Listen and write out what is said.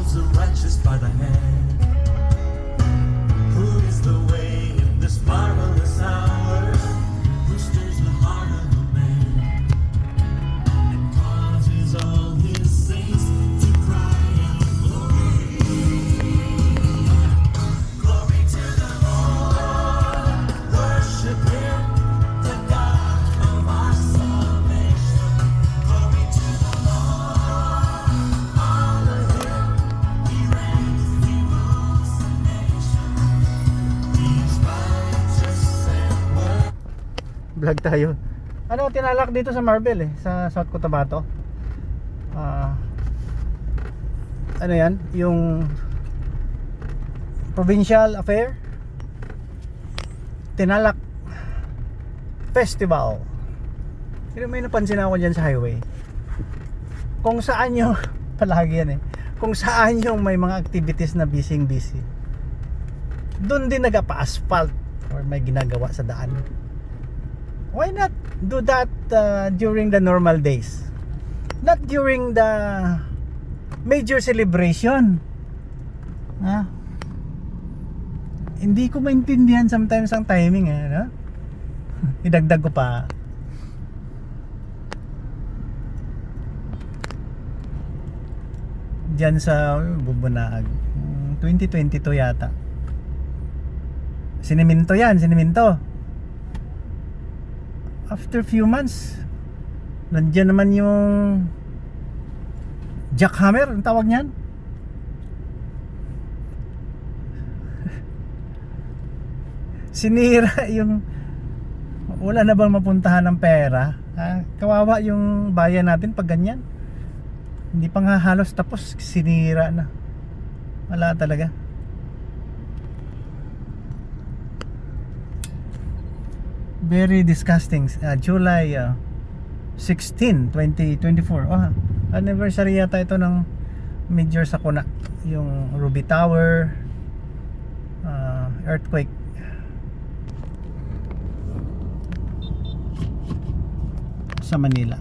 holds the righteous by the hand. Who is the way in this marvelous hour? Who stirs the heart of a man and causes all his saints to cry out, glory. Glory to the Lord. Worship him, the God of our salvation. Glory to the Lord. Honor him. He reigns, he rules the nation. He's righteous and worthy. Vlog tayo. Ano, tinalak dito sa Marble sa South Cotabato. Ano yan? Yung Provincial Affair Tinalak Festival. Pero may napansin ako dyan sa highway. Kung saan yung palagi yan kung saan yung may mga activities na busy, doon din nagpa-asphalt or may ginagawa sa daan. Why not do that during the normal days? Not during the major celebration. Hindi ko maintindihan sometimes ang timing no? Idagdag ko pa. Diyan sa Bubunag 2022 yata. Siniminto yan, siniminto. After few months, nandiyan naman yung jackhammer, ang tawag niyan. Sinira yung, wala na bang mapuntahan ng pera. Kawawa yung bayan natin pag ganyan. Hindi pa nga halos tapos, sinira na. Wala talaga. Very disgusting. July 16, 2024. Anniversary yata ito ng Major Sakuna. Yung Ruby Tower earthquake. Sa Manila.